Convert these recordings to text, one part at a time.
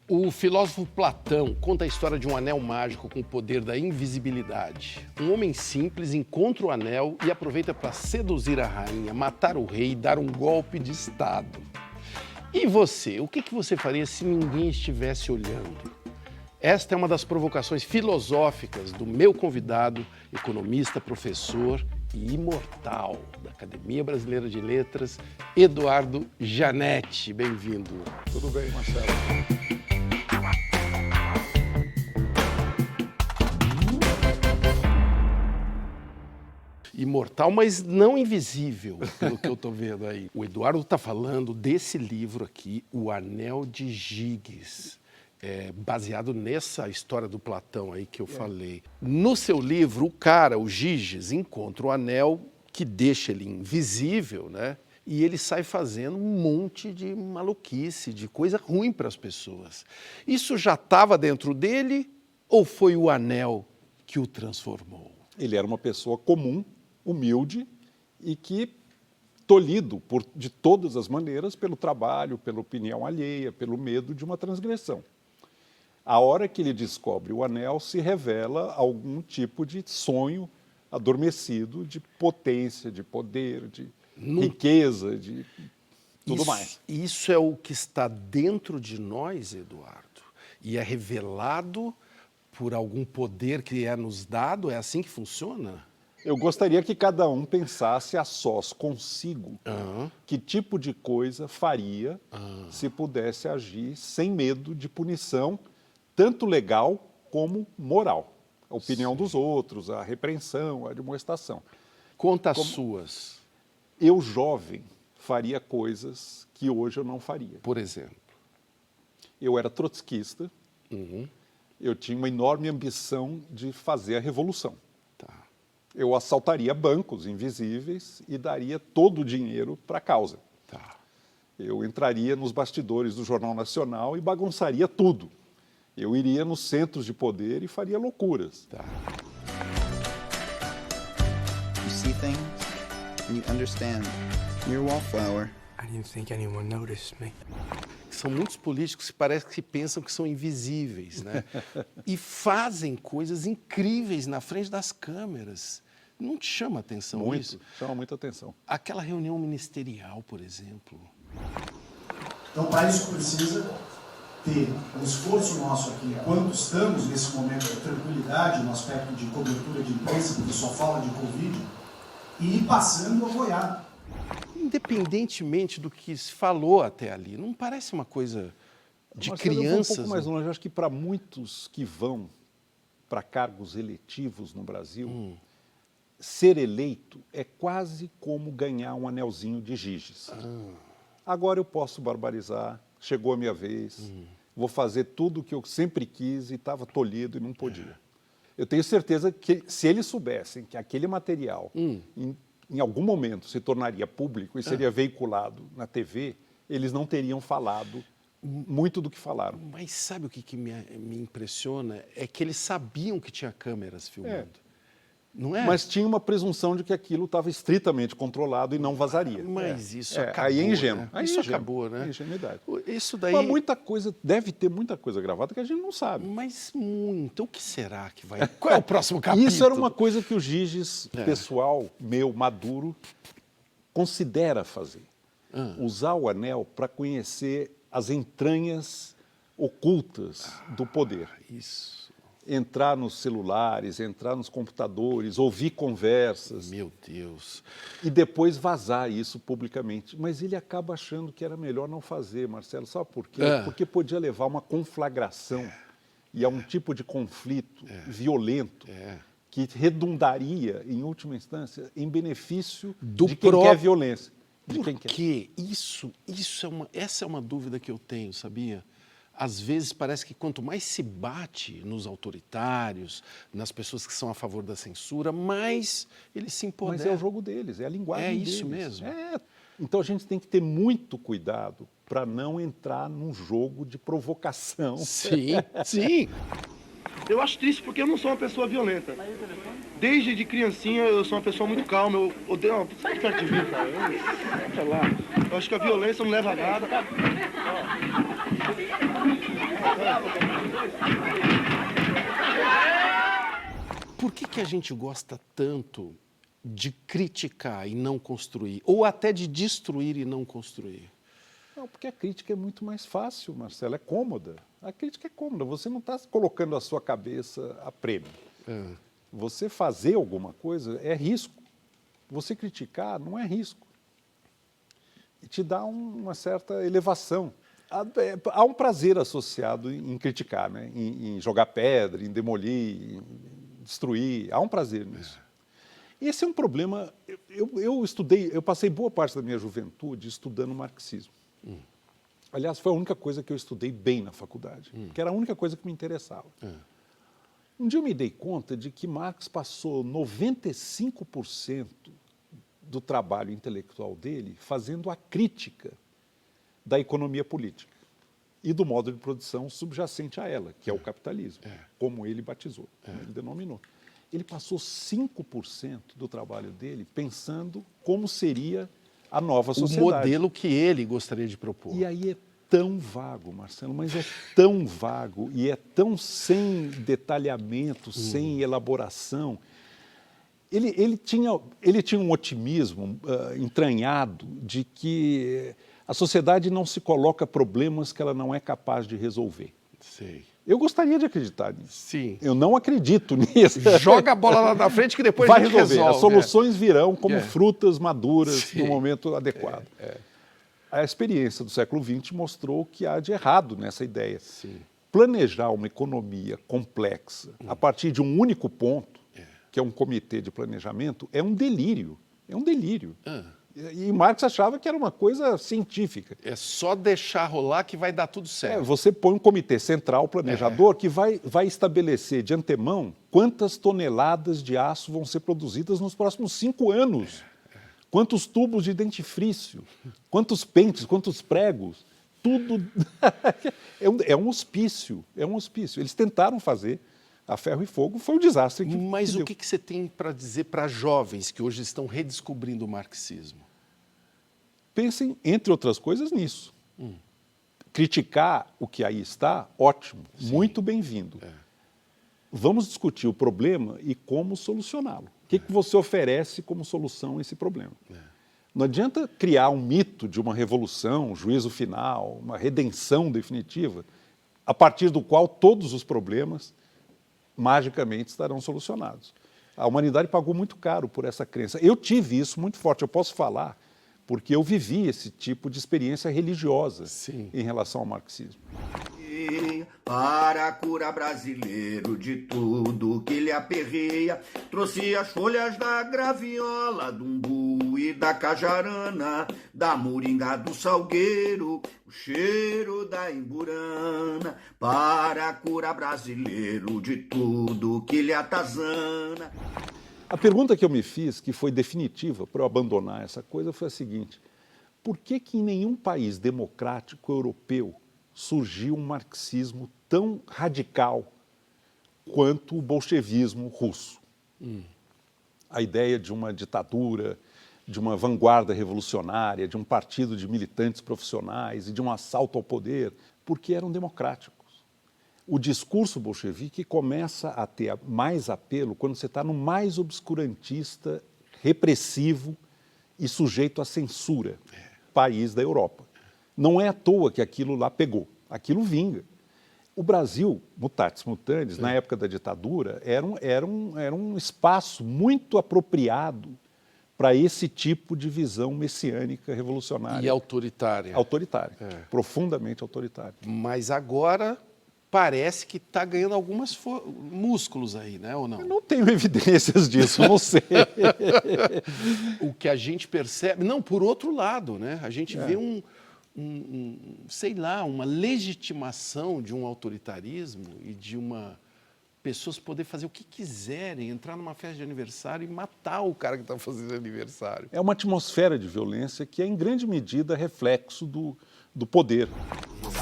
O filósofo Platão conta a história de um anel mágico com o poder da invisibilidade. Um homem simples encontra o anel e aproveita para seduzir a rainha, matar o rei e dar um golpe de estado. E você? O que você faria se ninguém estivesse olhando? Esta é uma das provocações filosóficas do meu convidado, economista, professor e imortal da Academia Brasileira de Letras, Eduardo Jannetti. Bem-vindo. Tudo bem, Marcelo? Imortal, mas não invisível, pelo que eu estou vendo aí. O Eduardo está falando desse livro aqui, O Anel de Giges, baseado nessa história do Platão aí que eu falei. No seu livro, o Giges, encontra o anel que deixa ele invisível, né? E ele sai fazendo um monte de maluquice, de coisa ruim para as pessoas. Isso já estava dentro dele ou foi o anel que o transformou? Ele era uma pessoa comum, humilde e que, tolhido de todas as maneiras pelo trabalho, pela opinião alheia, pelo medo de uma transgressão. A hora que ele descobre o anel, se revela algum tipo de sonho adormecido, de potência, de poder, de riqueza, de tudo mais. Isso é o que está dentro de nós, Eduardo, e é revelado por algum poder que é nos dado? É assim que funciona? Eu gostaria que cada um pensasse a sós consigo que tipo de coisa faria se pudesse agir sem medo de punição, tanto legal como moral. A opinião dos outros, a repreensão, a admoestação. Conta as suas. Eu, jovem, faria coisas que hoje eu não faria. Por exemplo? Eu era trotskista. Eu tinha uma enorme ambição de fazer a revolução. Eu assaltaria bancos invisíveis e daria todo o dinheiro para a causa. Eu entraria nos bastidores do Jornal Nacional e bagunçaria tudo. Eu iria nos centros de poder e faria loucuras. You see things and you understand. You're a wallflower. I didn't think anyone noticed me. São muitos políticos que parece que pensam que são invisíveis, né? E fazem coisas incríveis na frente das câmeras. Não te chama atenção isso? Chama muita atenção. Aquela reunião ministerial, por exemplo. Então, para isso precisa ter um esforço nosso aqui, enquanto estamos nesse momento de tranquilidade, no aspecto de cobertura de imprensa, porque só fala de Covid, e ir passando a boiada. Independentemente do que se falou até ali, não parece uma coisa de Marcelo, crianças? Eu vou um pouco mais longe. Acho que para muitos que vão para cargos eletivos no Brasil, ser eleito é quase como ganhar um anelzinho de Giges. Agora eu posso barbarizar, chegou a minha vez, vou fazer tudo o que eu sempre quis e estava tolhido e não podia. Eu tenho certeza que se eles soubessem que aquele material em algum momento se tornaria público e seria veiculado na TV, eles não teriam falado muito do que falaram. Mas sabe o que me impressiona? É que eles sabiam que tinha câmeras filmando. Não é? Mas tinha uma presunção de que aquilo estava estritamente controlado e não vazaria. Mas isso acabou. Aí é ingênuo. Né? Aí isso ingênuo. acabou, né? É ingenuidade. Isso daí... Mas muita coisa, deve ter muita coisa gravada que a gente não sabe. Mas muito. O que será que vai... Qual é o próximo capítulo? Isso era uma coisa que o Giges, pessoal meu, maduro, considera fazer. Usar o anel para conhecer as entranhas ocultas do poder. Isso. Entrar nos celulares, entrar nos computadores, ouvir conversas. Meu Deus. E depois vazar isso publicamente. Mas ele acaba achando que era melhor não fazer, Marcelo. Sabe por quê? Porque podia levar a uma conflagração e a um tipo de conflito violento que redundaria, em última instância, em benefício de quem quer violência. Por quê? Essa é uma dúvida que eu tenho, sabia? Às vezes parece que quanto mais se bate nos autoritários, nas pessoas que são a favor da censura, mais eles se empoderam. Mas é o jogo deles, é a linguagem deles. É isso mesmo? Então a gente tem que ter muito cuidado para não entrar num jogo de provocação. Sim, sim. Eu acho triste porque eu não sou uma pessoa violenta. Desde de criancinha eu sou uma pessoa muito calma. Eu odeio... Não, sai de perto de mim, cara. Deixa lá. Eu acho que a violência não leva a nada. Por que a gente gosta tanto de criticar e não construir? Ou até de destruir e não construir? Não, porque a crítica é muito mais fácil, Marcelo, é cômoda. A crítica é cômoda, você não está colocando a sua cabeça a prêmio. Você fazer alguma coisa é risco. Você criticar não é risco. E te dá uma certa elevação. Há um prazer associado em criticar, né? Em jogar pedra, em demolir, em destruir. Há um prazer nisso. Esse é um problema. Eu passei boa parte da minha juventude estudando marxismo. Aliás, foi a única coisa que eu estudei bem na faculdade, que era a única coisa que me interessava. Um dia eu me dei conta de que Marx passou 95% do trabalho intelectual dele fazendo a crítica da economia política e do modo de produção subjacente a ela, que é o capitalismo, como ele batizou, como ele denominou. Ele passou 5% do trabalho dele pensando como seria a nova sociedade. O modelo que ele gostaria de propor. E aí é tão vago, Marcelo, mas é tão vago e é tão sem detalhamento, sem elaboração. Ele tinha um otimismo entranhado de que a sociedade não se coloca problemas que ela não é capaz de resolver. Sei. Eu gostaria de acreditar nisso. Sim. Eu não acredito nisso. Joga a bola lá na frente que depois vai a gente resolver. resolve. As soluções virão como frutas maduras Sim. no momento adequado. A experiência do século XX mostrou que há de errado nessa ideia. Sim. Planejar uma economia complexa a partir de um único ponto, que é um comitê de planejamento, é um delírio. É um delírio. E Marx achava que era uma coisa científica. É só deixar rolar que vai dar tudo certo. Você põe um comitê central planejador que vai estabelecer de antemão quantas toneladas de aço vão ser produzidas nos próximos 5 anos. Quantos tubos de dentifrício, quantos pentes, quantos pregos, tudo. É um hospício, é um hospício. Eles tentaram fazer a ferro e fogo, foi um desastre. Mas o que você tem para dizer para jovens que hoje estão redescobrindo o marxismo? Pensem, entre outras coisas, nisso. Criticar o que aí está, ótimo, muito bem-vindo. Vamos discutir o problema e como solucioná-lo. O que você oferece como solução a esse problema? Não adianta criar um mito de uma revolução, um juízo final, uma redenção definitiva, a partir do qual todos os problemas magicamente estarão solucionados. A humanidade pagou muito caro por essa crença. Eu tive isso muito forte, eu posso falar, porque eu vivi esse tipo de experiência religiosa em relação ao marxismo. Para curar brasileiro de tudo que lhe aperreia, trouxe as folhas da graviola, do umbu e da cajarana, da moringa do salgueiro, o cheiro da imburana. Para curar brasileiro de tudo que lhe atazana. A pergunta que eu me fiz, que foi definitiva para eu abandonar essa coisa, foi a seguinte: por que em nenhum país democrático europeu surgiu um marxismo tão radical quanto o bolchevismo russo? A ideia de uma ditadura, de uma vanguarda revolucionária, de um partido de militantes profissionais e de um assalto ao poder, porque eram democráticos. O discurso bolchevique começa a ter mais apelo quando você está no mais obscurantista, repressivo e sujeito à censura país da Europa. Não é à toa que aquilo lá pegou, aquilo vinga. O Brasil, mutatis mutandis, na época da ditadura, era um espaço muito apropriado para esse tipo de visão messiânica revolucionária. E autoritária. Autoritária, profundamente autoritária. Mas agora parece que está ganhando alguns músculos aí, né, ou não? Eu não tenho evidências disso, não sei. O que a gente percebe... Não, por outro lado, né? A gente vê sei lá, uma legitimação de um autoritarismo e de pessoas poder fazer o que quiserem, entrar numa festa de aniversário e matar o cara que está fazendo aniversário. É uma atmosfera de violência que é, em grande medida, reflexo do poder.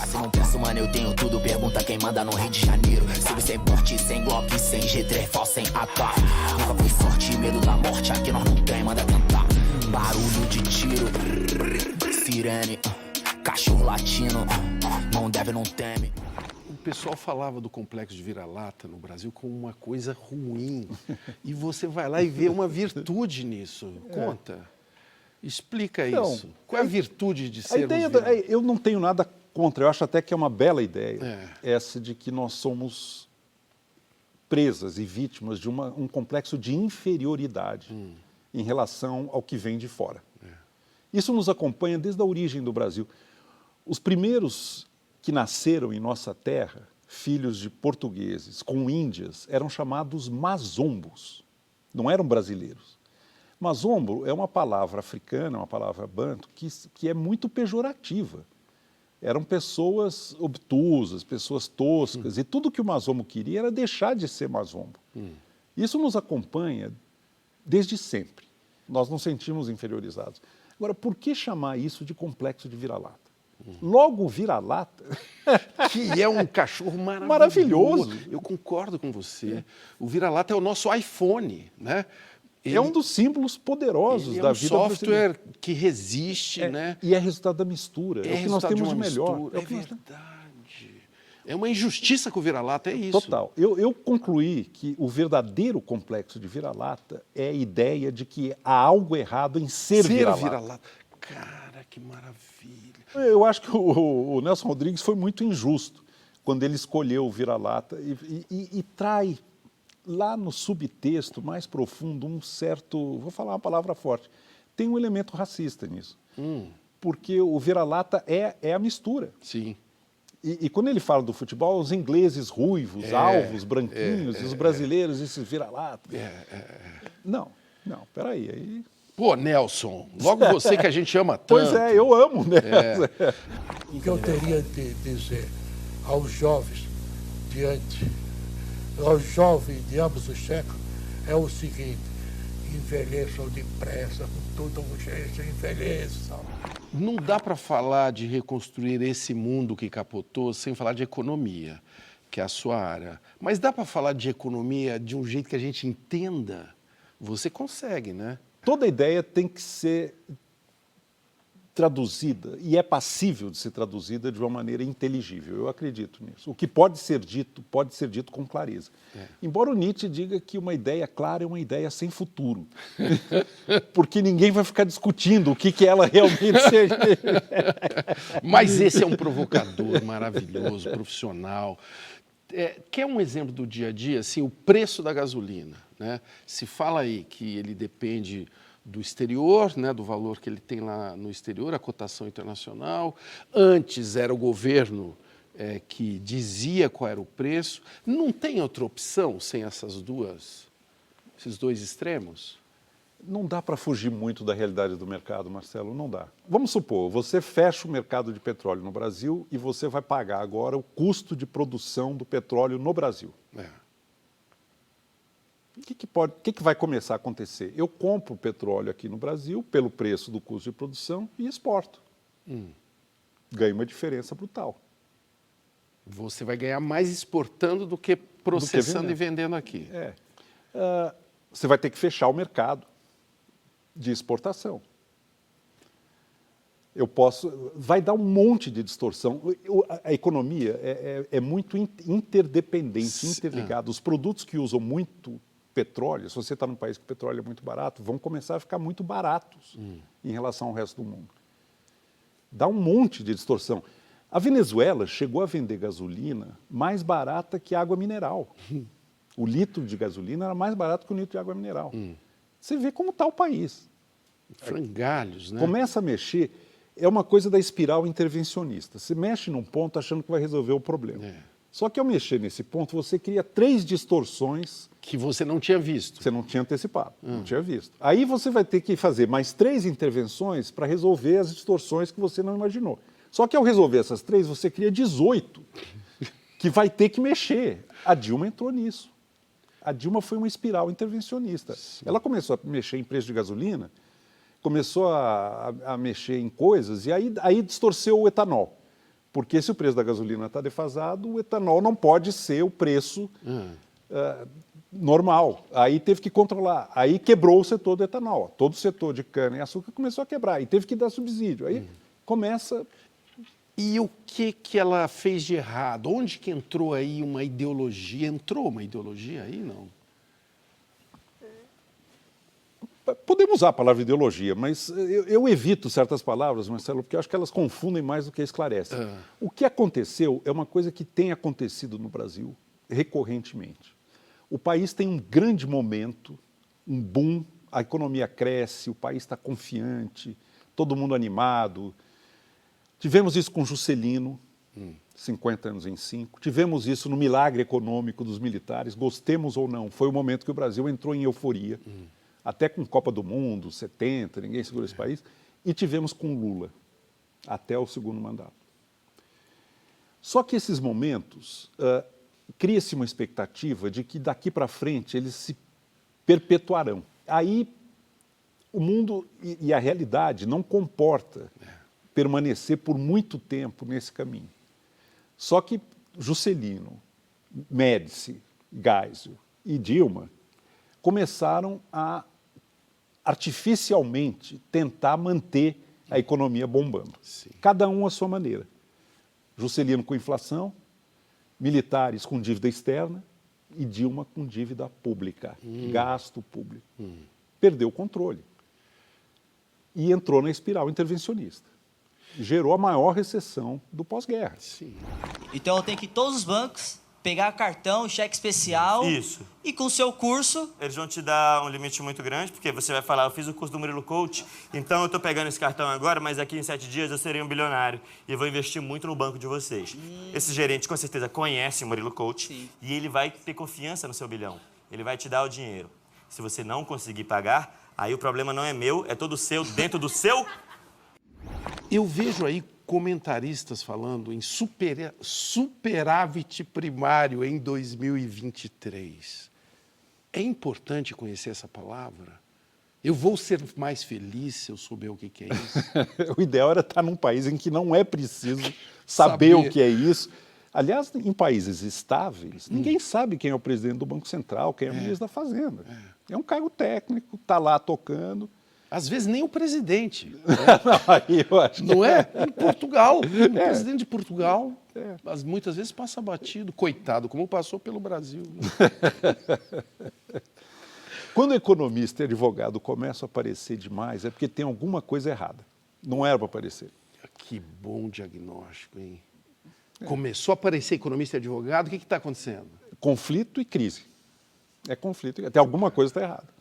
Se não penso, mano, eu tenho tudo. Pergunta quem manda no Rio de Janeiro. Silvio sem porte, sem Glock, sem G3, falso, sem AK. Nunca fui forte, medo da morte. Aqui nós não tem, manda tentar. Barulho de tiro, sirene, cachorro latino. Não deve, não teme. O pessoal falava do complexo de vira-lata no Brasil como uma coisa ruim. E você vai lá e vê uma virtude nisso. Conta. Explica Então, isso. Qual é a virtude de A ser ideia, eu não tenho nada contra, eu acho até que é uma bela ideia, essa de que nós somos presas e vítimas de um complexo de inferioridade em relação ao que vem de fora. Isso nos acompanha desde a origem do Brasil. Os primeiros que nasceram em nossa terra, filhos de portugueses com índias, eram chamados mazombos, não eram brasileiros. Mazombo é uma palavra africana, uma palavra banto, que é muito pejorativa. Eram pessoas obtusas, pessoas toscas, e tudo que o mazombo queria era deixar de ser mazombo. Isso nos acompanha desde sempre. Nós nos sentimos inferiorizados. Agora, por que chamar isso de complexo de vira-lata? Logo, o vira-lata... Que é um cachorro maravilhoso. Maravilhoso. Eu concordo com você. O vira-lata é o nosso iPhone, né? É um dos símbolos poderosos da vida brasileira. É um software que resiste, né? E é resultado da mistura. É o que nós temos de melhor. É verdade. É uma injustiça com o vira-lata, é isso. Total. Eu concluí que o verdadeiro complexo de vira-lata é a ideia de que há algo errado em ser vira-lata. Cara, que maravilha. Eu acho que o Nelson Rodrigues foi muito injusto quando ele escolheu o vira-lata e trai lá no subtexto mais profundo um certo, vou falar uma palavra forte, tem um elemento racista nisso. Porque o vira-lata é a mistura. Sim. E quando ele fala do futebol, os ingleses ruivos, alvos, branquinhos, e os brasileiros, esses vira-lata. Não, peraí. Aí... Pô, Nelson, logo você que a gente ama tanto. Pois é, eu amo, né? O que eu teria de dizer aos jovens aos jovens de ambos os séculos é o seguinte: envelheçam depressa, com toda urgência, envelheçam. Não dá para falar de reconstruir esse mundo que capotou sem falar de economia, que é a sua área. Mas dá para falar de economia de um jeito que a gente entenda? Você consegue, né? Toda ideia tem que ser traduzida, e é passível de ser traduzida de uma maneira inteligível. Eu acredito nisso. O que pode ser dito com clareza. Embora o Nietzsche diga que uma ideia clara é uma ideia sem futuro. Porque ninguém vai ficar discutindo o que ela realmente seja. Mas esse é um provocador maravilhoso, profissional. Quer um exemplo do dia a dia? Assim, o preço da gasolina, né? Se fala aí que ele depende do exterior, né, do valor que ele tem lá no exterior, a cotação internacional. Antes era o governo que dizia qual era o preço. Não tem outra opção sem esses dois extremos? Não dá para fugir muito da realidade do mercado, Marcelo, não dá. Vamos supor, você fecha o mercado de petróleo no Brasil e você vai pagar agora o custo de produção do petróleo no Brasil. O que vai começar a acontecer? Eu compro petróleo aqui no Brasil pelo preço do custo de produção e exporto. Ganho uma diferença brutal. Você vai ganhar mais exportando do que processando e vendendo aqui. Você vai ter que fechar o mercado de exportação. Vai dar um monte de distorção. A economia é muito interdependente, interligada. Os produtos que usam muito petróleo, se você está num país que o petróleo é muito barato, vão começar a ficar muito baratos em relação ao resto do mundo. Dá um monte de distorção. A Venezuela chegou a vender gasolina mais barata que água mineral. O litro de gasolina era mais barato que o litro de água mineral. Você vê como está o país. Frangalhos, né? Começa a mexer, é uma coisa da espiral intervencionista. Você mexe num ponto achando que vai resolver o problema. Só que ao mexer nesse ponto, você cria 3 distorções... Que você não tinha visto. Você não tinha antecipado, não tinha visto. Aí você vai ter que fazer mais 3 intervenções para resolver as distorções que você não imaginou. Só que ao resolver essas 3, você cria 18 que vai ter que mexer. A Dilma entrou nisso. A Dilma foi uma espiral intervencionista. Ela começou a mexer em preço de gasolina, começou a mexer em coisas, e aí distorceu o etanol. Porque se o preço da gasolina está defasado, o etanol não pode ser o preço normal. Aí teve que controlar. Aí quebrou o setor do etanol. Todo o setor de cana e açúcar começou a quebrar. E teve que dar subsídio. Aí começa... E o que ela fez de errado? Onde que entrou aí uma ideologia? Entrou uma ideologia aí, não? Podemos usar a palavra ideologia, mas eu evito certas palavras, Marcelo, porque eu acho que elas confundem mais do que esclarecem. O que aconteceu é uma coisa que tem acontecido no Brasil recorrentemente. O país tem um grande momento, um boom, a economia cresce, o país está confiante, todo mundo animado. Tivemos isso com Juscelino, 50 anos em 5. Tivemos isso no milagre econômico dos militares, gostemos ou não. Foi o momento que o Brasil entrou em euforia. Até com Copa do Mundo, 70, ninguém segura esse país. E tivemos com Lula, até o segundo mandato. Só que esses momentos, cria-se uma expectativa de que daqui para frente eles se perpetuarão. Aí o mundo e a realidade não comporta permanecer por muito tempo nesse caminho. Só que Juscelino, Médici, Geisel e Dilma começaram a artificialmente tentar manter a economia bombando. Sim. Cada um à sua maneira. Juscelino com inflação, militares com dívida externa e Dilma com dívida pública, gasto público. Perdeu o controle. E entrou na espiral intervencionista. Gerou a maior recessão do pós-guerra. Então eu tenho que ir em todos os bancos, pegar cartão, cheque especial. Isso. E com o seu curso... Eles vão te dar um limite muito grande, porque você vai falar, eu fiz o curso do Murilo Coach, então eu estou pegando esse cartão agora, mas aqui em 7 dias eu serei um bilionário e vou investir muito no banco de vocês. Esse gerente com certeza conhece o Murilo Coach e ele vai ter confiança no seu bilhão. Ele vai te dar o dinheiro. Se você não conseguir pagar, aí o problema não é meu, é todo seu, dentro do seu... Eu vejo aí comentaristas falando em superávit primário em 2023. É importante conhecer essa palavra? Eu vou ser mais feliz se eu souber o que é isso? O ideal era estar num país em que não é preciso saber o que é isso. Aliás, em países estáveis, ninguém sabe quem é o presidente do Banco Central, quem é o ministro da Fazenda. É um cargo técnico, está lá tocando. Às vezes nem o presidente. Não, aí eu acho que não é? Em Portugal, o presidente de Portugal, muitas vezes passa batido, coitado, como passou pelo Brasil. Quando economista e advogado começam a aparecer demais, é porque tem alguma coisa errada. Não era para aparecer. Que bom diagnóstico, hein? Começou a aparecer economista e advogado, o que está acontecendo? Conflito e crise. É conflito, tem alguma coisa que está errada.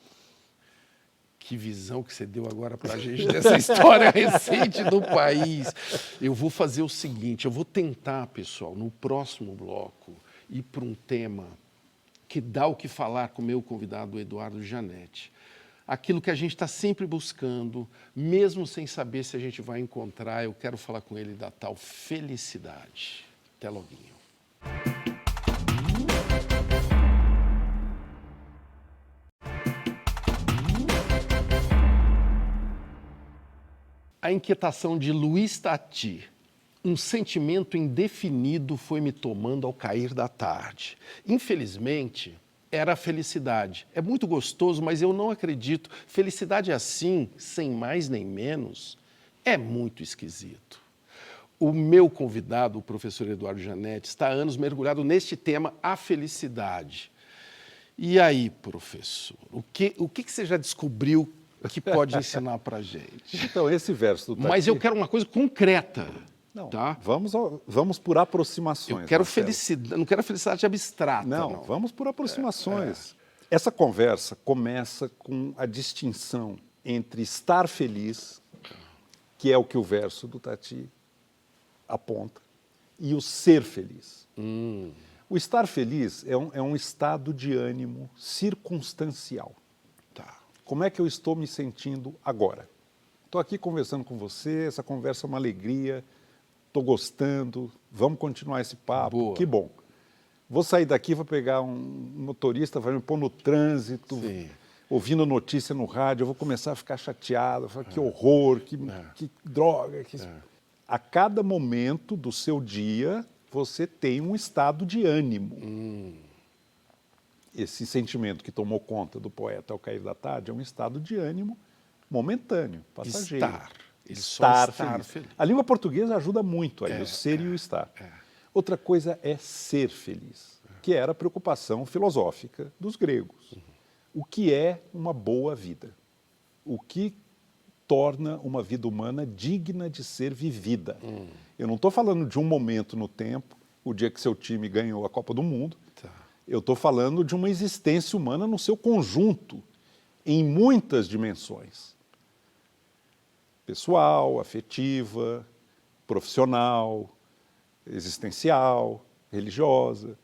Que visão que você deu agora para a gente dessa história recente do país. Eu vou fazer o seguinte, eu vou tentar, pessoal, no próximo bloco, ir para um tema que dá o que falar com o meu convidado, Eduardo Jannetti. Aquilo que a gente está sempre buscando, mesmo sem saber se a gente vai encontrar, eu quero falar com ele da tal felicidade. Até loguinho. A inquietação de Luiz Tati. Um sentimento indefinido foi me tomando ao cair da tarde. Infelizmente, era a felicidade. É muito gostoso, mas eu não acredito. Felicidade assim, sem mais nem menos, é muito esquisito. O meu convidado, o professor Eduardo Jannetti, está há anos mergulhado neste tema, a felicidade. E aí, professor, o que você já descobriu que pode ensinar para a gente? Então, esse verso do Tati... Mas eu quero uma coisa concreta. Não, tá? vamos por aproximações. Eu quero felicidade, não quero felicidade abstrata. Não, vamos por aproximações. Essa conversa começa com a distinção entre estar feliz, que é o que o verso do Tati aponta, e o ser feliz. O estar feliz é um estado de ânimo circunstancial. Como é que eu estou me sentindo agora? Estou aqui conversando com você, essa conversa é uma alegria, estou gostando, vamos continuar esse papo, Boa. Que bom. Vou sair daqui, vou pegar um motorista, vai me pôr no trânsito, ouvindo notícia no rádio, eu vou começar a ficar chateado, falar, que horror, que droga. A cada momento do seu dia, você tem um estado de ânimo. Esse sentimento que tomou conta do poeta ao cair da tarde é um estado de ânimo momentâneo, passageiro. Ele só estar estar feliz. feliz. A língua portuguesa ajuda muito aí, o ser e o estar. Outra coisa é ser feliz, que era a preocupação filosófica dos gregos. O que é uma boa vida? O que torna uma vida humana digna de ser vivida? Eu não estou falando de um momento no tempo, o dia que seu time ganhou a Copa do Mundo. Eu estou falando de uma existência humana no seu conjunto, em muitas dimensões. Pessoal, afetiva, profissional, existencial, religiosa.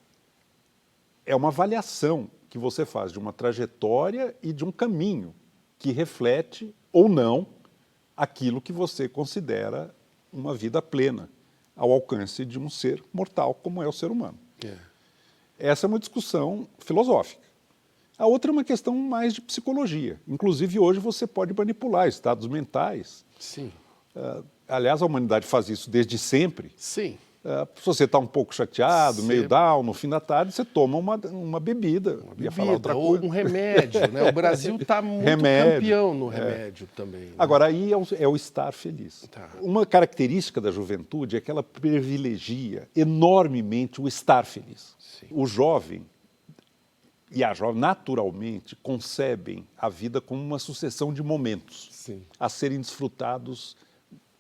É uma avaliação que você faz de uma trajetória e de um caminho que reflete ou não aquilo que você considera uma vida plena, ao alcance de um ser mortal como é o ser humano. Essa é uma discussão filosófica. A outra é uma questão mais de psicologia. Inclusive, hoje você pode manipular estados mentais. Sim. Aliás, a humanidade faz isso desde sempre. Sim. Se você está um pouco chateado, Sim. meio down, no fim da tarde, você toma uma bebida. Ia falar outra ou coisa. um remédio, né? O Brasil está muito campeão no remédio também. Né? Agora, aí é o estar feliz. Uma característica da juventude é que ela privilegia enormemente o estar feliz. Sim. O jovem e a jovem, naturalmente, concebem a vida como uma sucessão de momentos a serem desfrutados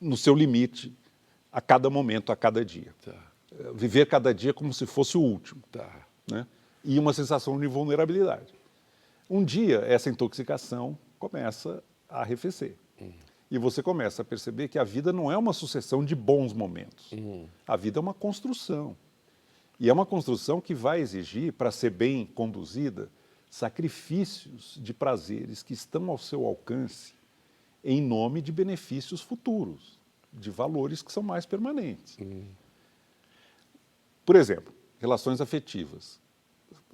no seu limite, a cada momento, a cada dia. Viver cada dia como se fosse o último. Né? E uma sensação de vulnerabilidade. Um dia, essa intoxicação começa a arrefecer. E você começa a perceber que a vida não é uma sucessão de bons momentos. A vida é uma construção. E é uma construção que vai exigir, para ser bem conduzida, sacrifícios de prazeres que estão ao seu alcance em nome de benefícios futuros, de valores que são mais permanentes. Por exemplo, relações afetivas.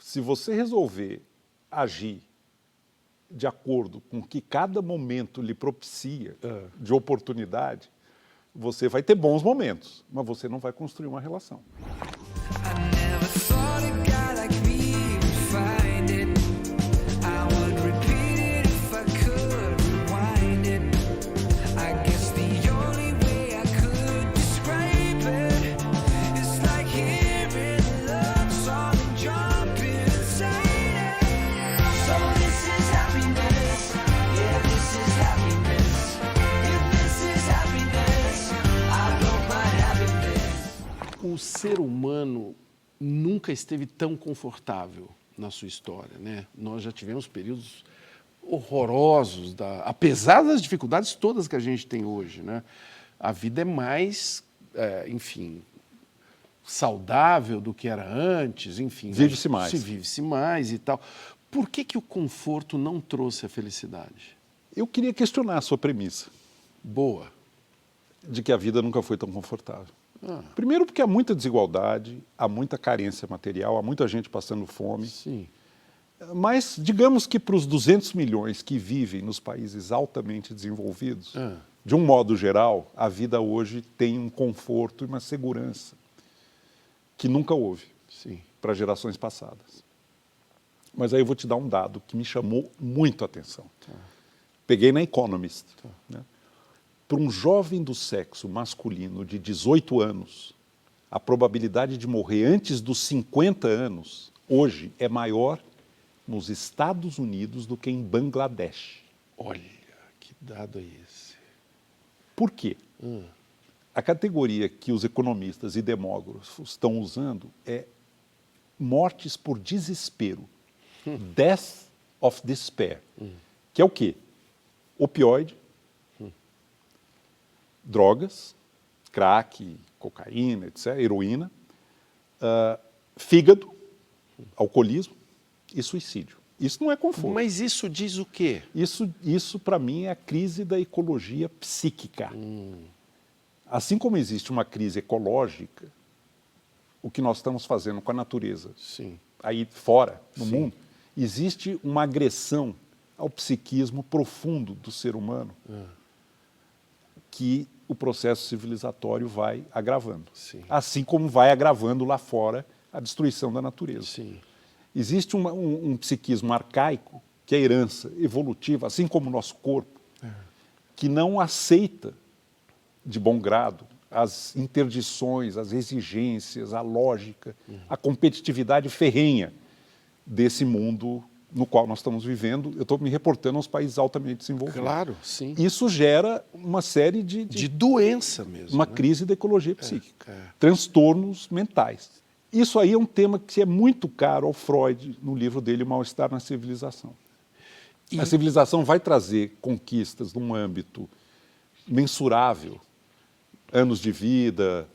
Se você resolver agir de acordo com o que cada momento lhe propicia de oportunidade, você vai ter bons momentos, mas você não vai construir uma relação. O ser humano nunca esteve tão confortável na sua história, né? Nós já tivemos períodos horrorosos, apesar das dificuldades todas que a gente tem hoje, né? A vida é mais, enfim, saudável do que era antes, enfim. Vive-se mais. Vive-se mais e tal. Por que o conforto não trouxe a felicidade? Eu queria questionar a sua premissa. Boa. De que a vida nunca foi tão confortável. Primeiro porque há muita desigualdade, há muita carência material, há muita gente passando fome. Sim. Mas digamos que para os 200 milhões que vivem nos países altamente desenvolvidos, de um modo geral, a vida hoje tem um conforto e uma segurança que nunca houve para gerações passadas. Mas aí eu vou te dar um dado que me chamou muito a atenção. Peguei na Economist. Né? Para um jovem do sexo masculino de 18 anos, a probabilidade de morrer antes dos 50 anos, hoje, é maior nos Estados Unidos do que em Bangladesh. Olha, que dado é esse? Por quê? A categoria que os economistas e demógrafos estão usando é mortes por desespero. Death of despair. Que é o quê? Opioide, drogas, crack, cocaína, etc., heroína, fígado, alcoolismo e suicídio. Isso não é conforto. Mas isso diz o quê? Isso para mim, é a crise da ecologia psíquica. Assim como existe uma crise ecológica, o que nós estamos fazendo com a natureza, aí fora, no mundo, existe uma agressão ao psiquismo profundo do ser humano, que o processo civilizatório vai agravando. Assim como vai agravando lá fora a destruição da natureza. Existe um psiquismo arcaico, que é a herança evolutiva, assim como o nosso corpo, que não aceita de bom grado as interdições, as exigências, a lógica, a competitividade ferrenha desse mundo no qual nós estamos vivendo. Eu estou me reportando aos países altamente desenvolvidos. Claro, sim. Isso gera uma série de doença mesmo. Uma crise da ecologia psíquica, transtornos mentais. Isso aí é um tema que é muito caro ao Freud no livro dele, O Mal-Estar na Civilização. A civilização vai trazer conquistas num âmbito mensurável, anos de vida,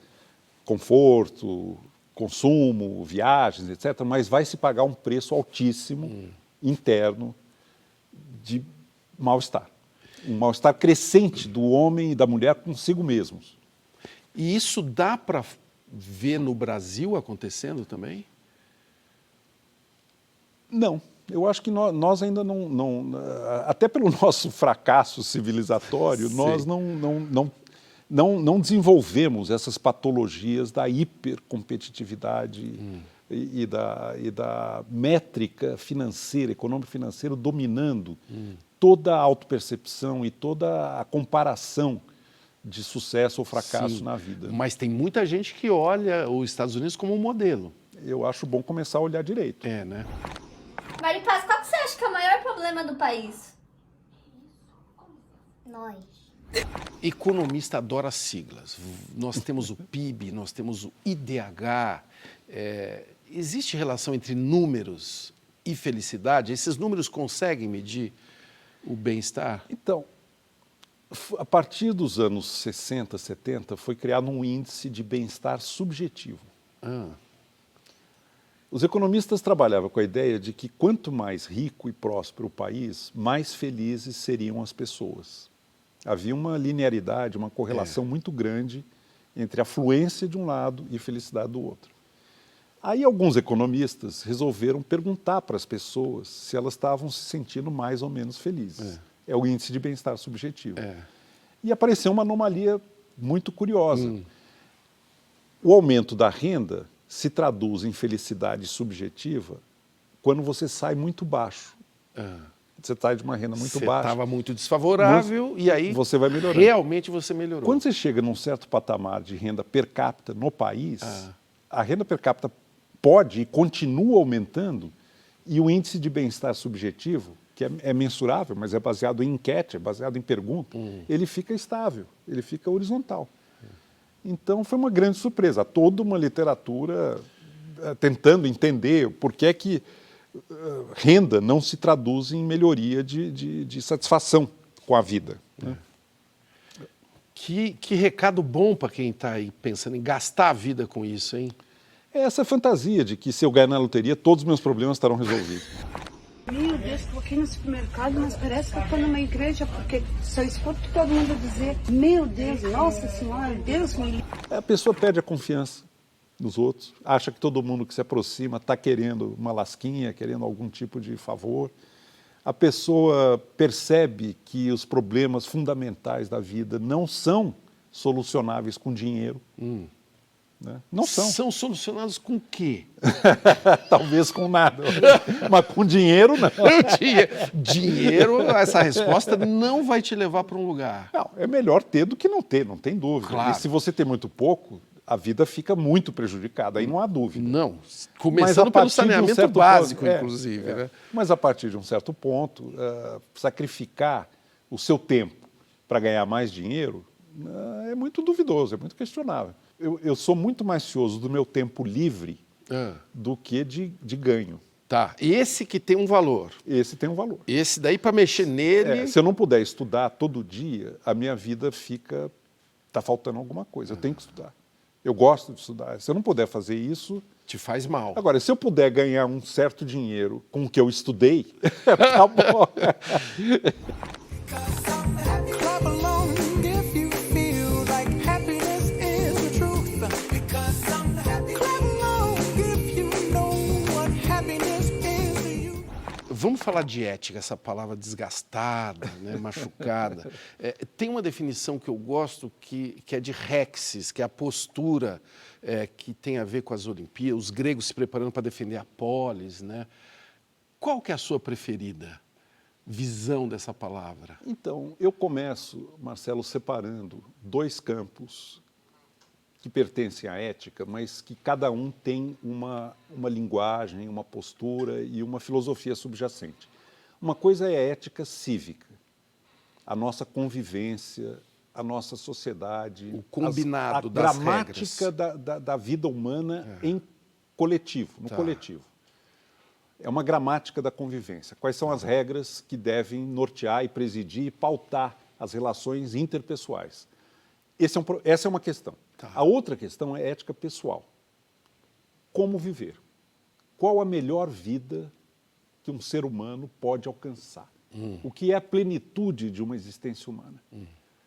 conforto, consumo, viagens, etc., mas vai se pagar um preço altíssimo interno de mal-estar. Um mal-estar crescente do homem e da mulher consigo mesmos. E isso dá para ver no Brasil acontecendo também? Não. Eu acho que nós ainda não até pelo nosso fracasso civilizatório, nós não desenvolvemos essas patologias da hipercompetitividade e da métrica financeira, econômico-financeira, dominando toda a autopercepção e toda a comparação de sucesso ou fracasso na vida. Mas tem muita gente que olha os Estados Unidos como um modelo. Eu acho bom começar a olhar direito. É, né? Maripaz, qual que você acha que é o maior problema do país? Nós. Economista adora siglas. Nós temos o PIB, nós temos o IDH. Existe relação entre números e felicidade? Esses números conseguem medir o bem-estar? Então, a partir dos anos 60, 70, foi criado um índice de bem-estar subjetivo. Os economistas trabalhavam com a ideia de que quanto mais rico e próspero o país, mais felizes seriam as pessoas. Havia uma linearidade, uma correlação muito grande entre a afluência de um lado e a felicidade do outro. Aí alguns economistas resolveram perguntar para as pessoas se elas estavam se sentindo mais ou menos felizes. É o índice de bem-estar subjetivo. E apareceu uma anomalia muito curiosa. O aumento da renda se traduz em felicidade subjetiva quando você sai muito baixo. Você sai de uma renda muito baixa. Você estava muito desfavorável e aí você vai melhorando. Realmente você melhorou. Quando você chega num certo patamar de renda per capita no país, a renda per capita pode e continua aumentando e o índice de bem-estar subjetivo, que é mensurável, mas é baseado em enquete, é baseado em pergunta, ele fica estável, ele fica horizontal. Então, foi uma grande surpresa. Há toda uma literatura tentando entender por que é que renda não se traduz em melhoria de satisfação com a vida. Né? Que recado bom para quem está aí pensando em gastar a vida com isso, hein? É essa fantasia de que se eu ganhar na loteria, todos os meus problemas estarão resolvidos. Meu Deus, estou aqui no supermercado, mas parece que estou numa igreja, porque só escuto todo mundo dizer, meu Deus, Nossa Senhora, Deus me livre. A pessoa perde a confiança nos outros, acha que todo mundo que se aproxima está querendo uma lasquinha, querendo algum tipo de favor. A pessoa percebe que os problemas fundamentais da vida não são solucionáveis com dinheiro. Né? Não são. São solucionados com o quê? Talvez com nada. Mas com dinheiro, não. Dinheiro, essa resposta não vai te levar para um lugar. Não, é melhor ter do que não ter, não tem dúvida. Claro. E se você tem muito pouco, a vida fica muito prejudicada, aí não há dúvida. Não, começando pelo saneamento básico, inclusive. Né? Mas a partir de um certo ponto, sacrificar o seu tempo para ganhar mais dinheiro é muito duvidoso, é muito questionável. Eu sou muito mais cioso do meu tempo livre do que de ganho. Tá, esse que tem um valor. Esse tem um valor. Esse daí, para mexer nele... se eu não puder estudar todo dia, a minha vida fica... Está faltando alguma coisa, eu tenho que estudar. Eu gosto de estudar. Se eu não puder fazer isso... Te faz mal. Agora, se eu puder ganhar um certo dinheiro com o que eu estudei, tá bom. Vamos falar de ética, essa palavra desgastada, né, machucada. Tem uma definição que eu gosto que é de Rexis, que é a postura que tem a ver com as Olimpíadas, os gregos se preparando para defender a polis. Né? Qual que é a sua preferida? visão dessa palavra? Então, eu começo, Marcelo, separando dois campos que pertencem à ética, mas que cada um tem uma linguagem, uma postura e uma filosofia subjacente. Uma coisa é a ética cívica, a nossa convivência, a nossa sociedade, o combinado a das gramática da vida humana em coletivo, no coletivo. É uma gramática da convivência. Quais são as regras que devem nortear e presidir e pautar as relações interpessoais? Essa é uma questão. A outra questão é ética pessoal. Como viver? Qual a melhor vida que um ser humano pode alcançar? O que é a plenitude de uma existência humana?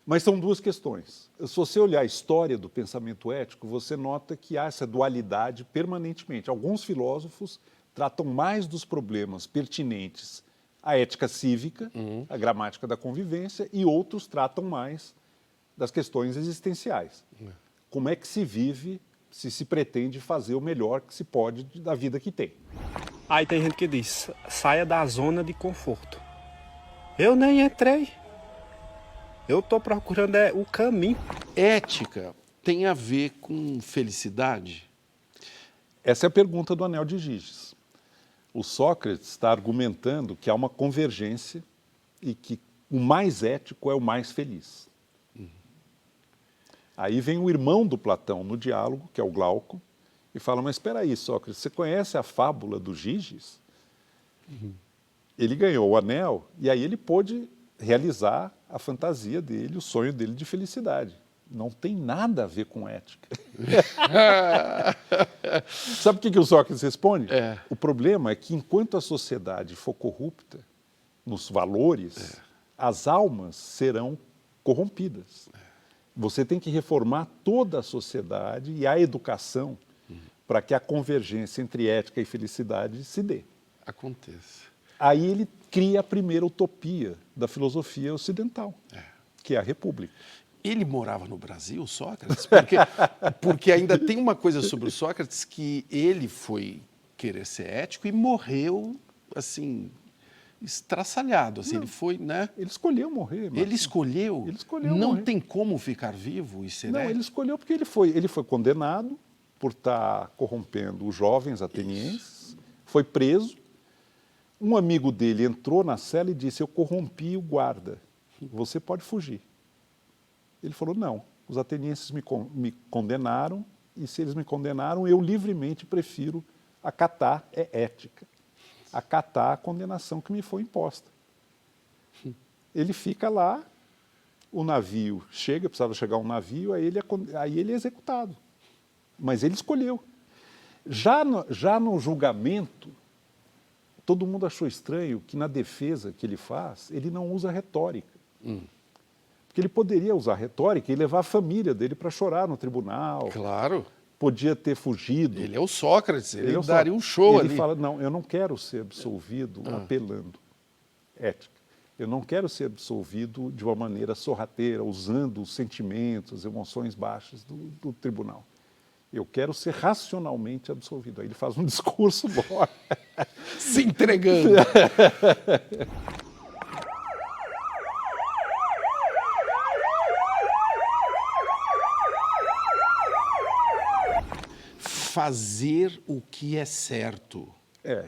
Mas são duas questões. Se você olhar a história do pensamento ético, você nota que há essa dualidade permanentemente. Alguns filósofos tratam mais dos problemas pertinentes à ética cívica, à gramática da convivência, e outros tratam mais das questões existenciais. Como é que se vive, se pretende fazer o melhor que se pode da vida que tem. Aí tem gente que diz, saia da zona de conforto. Eu nem entrei. Eu estou procurando o caminho. Ética tem a ver com felicidade? Essa é a pergunta do Anel de Giges. O Sócrates está argumentando que há uma convergência e que o mais ético é o mais feliz. Aí vem o irmão do Platão no diálogo, que é o Glauco, e fala, mas espera aí, Sócrates, você conhece a fábula do Giges? Ele ganhou o anel e aí ele pôde realizar a fantasia dele, o sonho dele de felicidade. Não tem nada a ver com ética. Sabe o que o Sócrates responde? O problema é que enquanto a sociedade for corrupta nos valores, as almas serão corrompidas. Você tem que reformar toda a sociedade e a educação para que a convergência entre ética e felicidade se dê. Aconteça. Aí ele cria a primeira utopia da filosofia ocidental, que é a República. Ele morava no Brasil, Sócrates? Porque ainda tem uma coisa sobre o Sócrates, que ele foi querer ser ético e morreu, assim, estraçalhado. Assim, ele foi, né? Ele escolheu morrer. Marcos. Ele escolheu? Ele escolheu Não morrer. tem como ficar vivo e ser Não, ético? ele escolheu porque ele foi condenado por estar corrompendo os jovens atenienses, foi preso. Um amigo dele entrou na cela e disse, eu corrompi o guarda, você pode fugir. Ele falou, não, os atenienses me condenaram e se eles me condenaram, eu livremente prefiro acatar, ética, acatar a condenação que me foi imposta. Ele fica lá, o navio chega, precisava chegar um navio, aí ele é executado. Mas ele escolheu. Já no julgamento, todo mundo achou estranho que na defesa que ele faz, ele não usa retórica. Porque ele poderia usar retórica e levar a família dele para chorar no tribunal. Claro. Podia ter fugido. Ele é o Sócrates, ele daria um show ali. Ele fala, não, eu não quero ser absolvido apelando. Ética. Eu não quero ser absolvido de uma maneira sorrateira, usando os sentimentos, as emoções baixas do tribunal. Eu quero ser racionalmente absolvido. Aí ele faz um discurso bom. Se entregando. Fazer o que é certo.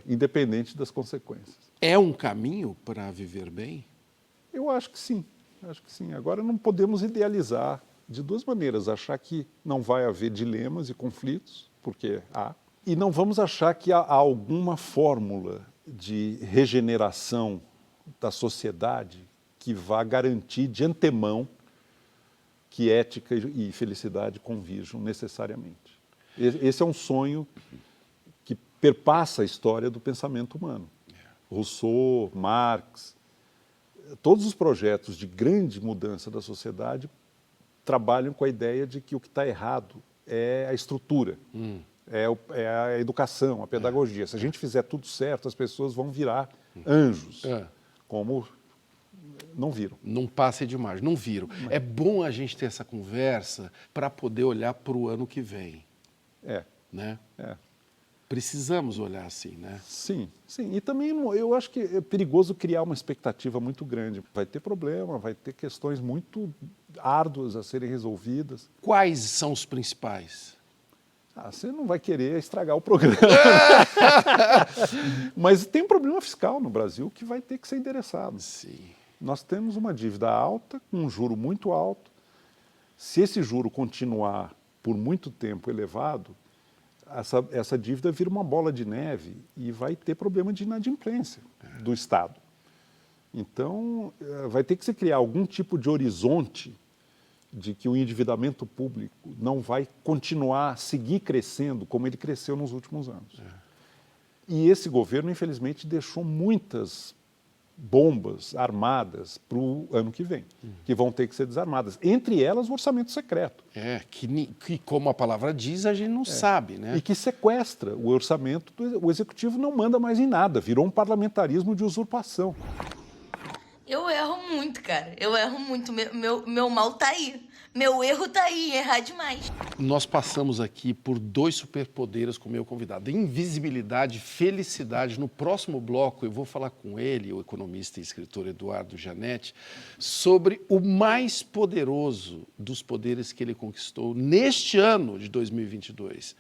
Independente das consequências. É um caminho para viver bem? Eu acho que sim. Agora não podemos idealizar de duas maneiras. Achar que não vai haver dilemas e conflitos, porque há. E não vamos achar que há alguma fórmula de regeneração da sociedade que vá garantir de antemão que ética e felicidade convirjam necessariamente. Esse é um sonho que perpassa a história do pensamento humano. Rousseau, Marx, todos os projetos de grande mudança da sociedade trabalham com a ideia de que o que está errado é a estrutura, é a educação, a pedagogia. Se a gente fizer tudo certo, as pessoas vão virar anjos, como não viram. Não passe de margem, não viram. É bom a gente ter essa conversa para poder olhar para o ano que vem. Né? Precisamos olhar assim, né? Sim, sim. E também eu acho que é perigoso criar uma expectativa muito grande. Vai ter problema, vai ter questões muito árduas a serem resolvidas. Quais são os principais? Você não vai querer estragar o programa. Mas tem um problema fiscal no Brasil que vai ter que ser endereçado. Sim. Nós temos uma dívida alta, com um juro muito alto. Se esse juro continuar por muito tempo elevado, essa dívida vira uma bola de neve e vai ter problema de inadimplência do Estado. Então, vai ter que se criar algum tipo de horizonte de que o endividamento público não vai continuar, seguir crescendo como ele cresceu nos últimos anos. E esse governo, infelizmente, deixou muitas bombas armadas para o ano que vem, que vão ter que ser desarmadas. Entre elas, o orçamento secreto. Que como a palavra diz, a gente não sabe, né? E que sequestra o orçamento, o executivo não manda mais em nada, virou um parlamentarismo de usurpação. Eu erro muito, cara. Eu erro muito. Meu mal tá aí. Meu erro tá aí, errar demais. Nós passamos aqui por 2 superpoderes com o meu convidado. Invisibilidade, felicidade. No próximo bloco eu vou falar com ele, o economista e escritor Eduardo Jannetti, sobre o mais poderoso dos poderes que ele conquistou neste ano de 2022,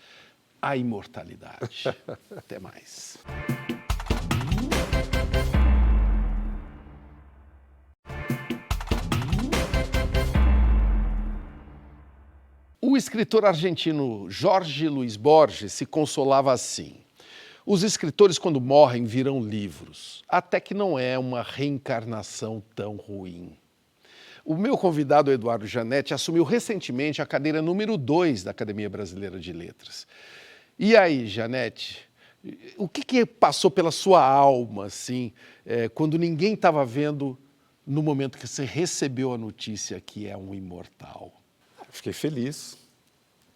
a imortalidade. Até mais. O escritor argentino Jorge Luis Borges se consolava assim: os escritores, quando morrem, viram livros, até que não é uma reencarnação tão ruim. O meu convidado, Eduardo Jannetti, assumiu recentemente a cadeira número 2 da Academia Brasileira de Letras. E aí, Jannetti, o que passou pela sua alma, assim, quando ninguém estava vendo, no momento que você recebeu a notícia que é um imortal? Fiquei feliz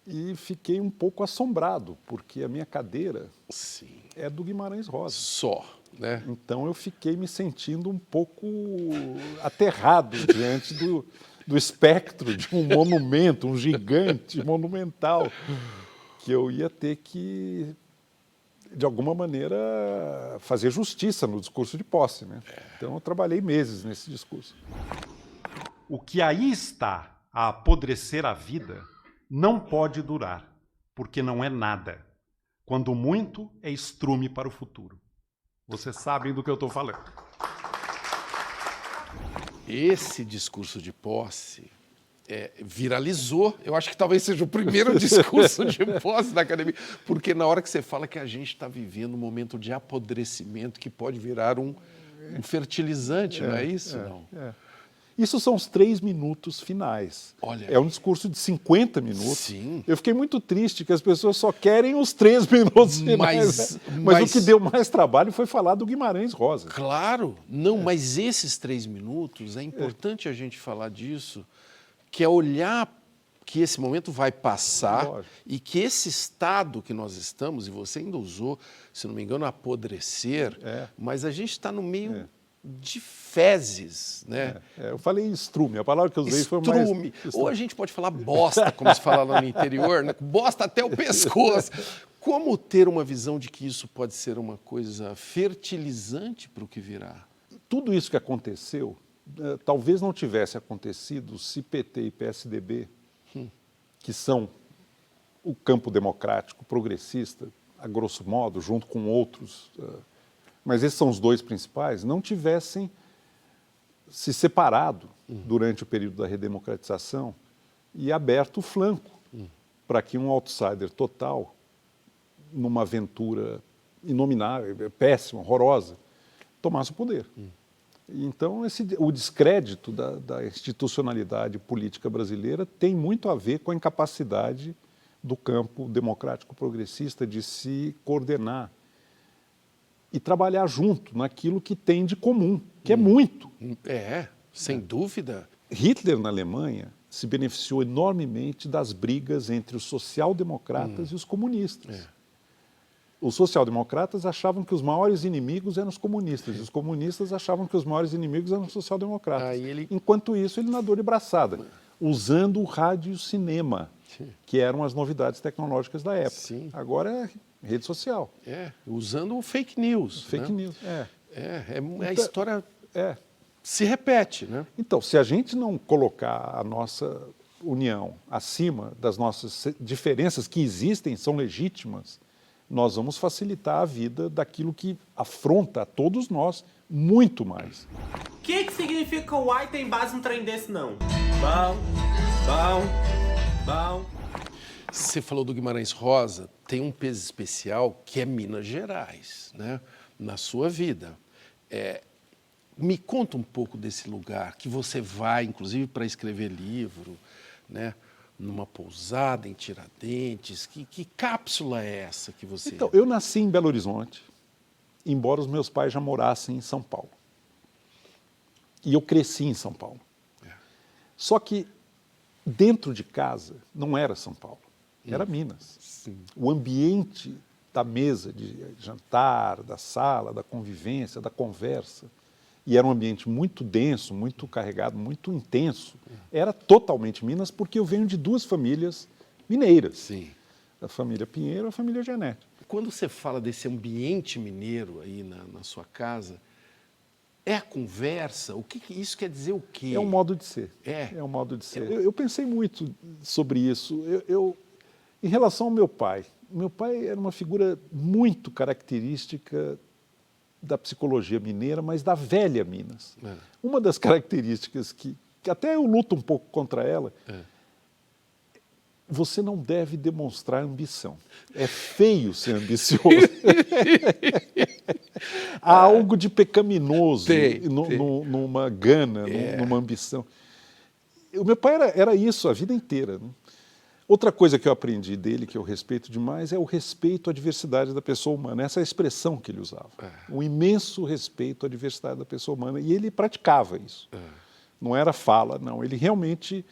e fiquei um pouco assombrado, porque a minha cadeira é do Guimarães Rosa. Só, né? Então eu fiquei me sentindo um pouco aterrado diante do espectro de um monumento, um gigante monumental, que eu ia ter que, de alguma maneira, fazer justiça no discurso de posse, né? Então eu trabalhei meses nesse discurso. O que aí está a apodrecer a vida não pode durar, porque não é nada. Quando muito, é estrume para o futuro. Vocês sabem do que eu estou falando. Esse discurso de posse viralizou. Eu acho que talvez seja o primeiro discurso de posse da academia, porque na hora que você fala que a gente está vivendo um momento de apodrecimento que pode virar um fertilizante, não é isso? Não. Isso são os 3 minutos finais. Olha, é um discurso de 50 minutos. Sim. Eu fiquei muito triste que as pessoas só querem os 3 minutos finais. Mas o que deu mais trabalho foi falar do Guimarães Rosa. Claro. Não, mas esses 3 minutos, é importante a gente falar disso, que é olhar que esse momento vai passar e que esse estado que nós estamos, e você ainda usou, se não me engano, apodrecer, mas a gente está no meio de fezes, né? Eu falei estrume, a palavra que eu usei foi mais... Estrume. Ou a gente pode falar bosta, como se fala lá no interior, né? Bosta até o pescoço. Como ter uma visão de que isso pode ser uma coisa fertilizante para o que virá? Tudo isso que aconteceu, talvez não tivesse acontecido se PT e PSDB, que são o campo democrático progressista, a grosso modo, junto com outros... mas esses são os 2 principais, não tivessem se separado durante o período da redemocratização e aberto o flanco para que um outsider total, numa aventura inominável, péssima, horrorosa, tomasse o poder. Então, o descrédito da institucionalidade política brasileira tem muito a ver com a incapacidade do campo democrático progressista de se coordenar e trabalhar junto naquilo que tem de comum, que é muito. Sem dúvida. Hitler, na Alemanha, se beneficiou enormemente das brigas entre os social-democratas e os comunistas. Os social-democratas achavam que os maiores inimigos eram os comunistas, e os comunistas achavam que os maiores inimigos eram os social-democratas. Enquanto isso, ele nadou de braçada, usando o rádio e o cinema, que eram as novidades tecnológicas da época. Agora Rede social. Usando fake news. Fake news, A história se repete, né? Então, se a gente não colocar a nossa união acima das nossas diferenças que existem, são legítimas, nós vamos facilitar a vida daquilo que afronta a todos nós muito mais. O que significa o uai tem base num trem desse, não? Bom. Você falou do Guimarães Rosa, tem um peso especial que é Minas Gerais, né? Na sua vida. Me conta um pouco desse lugar que você vai, inclusive, para escrever livro, né? Numa pousada em Tiradentes. Que cápsula é essa que você... Então, eu nasci em Belo Horizonte, embora os meus pais já morassem em São Paulo. E eu cresci em São Paulo. Só que dentro de casa não era São Paulo, era Minas. Sim. O ambiente da mesa de jantar, da sala, da convivência, da conversa, e era um ambiente muito denso, muito carregado, muito intenso, era totalmente Minas, porque eu venho de duas famílias mineiras. Sim. A família Pinheiro e a família Janete. Quando você fala desse ambiente mineiro aí na sua casa, é a conversa? O que isso quer dizer o quê? É um modo de ser. É um modo de ser. Eu pensei muito sobre isso. Em relação ao meu pai era uma figura muito característica da psicologia mineira, mas da velha Minas. Uma das características que até eu luto um pouco contra ela, você não deve demonstrar ambição. É feio ser ambicioso. Há algo de pecaminoso numa gana, numa ambição. O meu pai era isso a vida inteira, né? Outra coisa que eu aprendi dele, que eu respeito demais, é o respeito à diversidade da pessoa humana. Essa é a expressão que ele usava. Um imenso respeito à diversidade da pessoa humana. E ele praticava isso. Não era fala, não. Ele realmente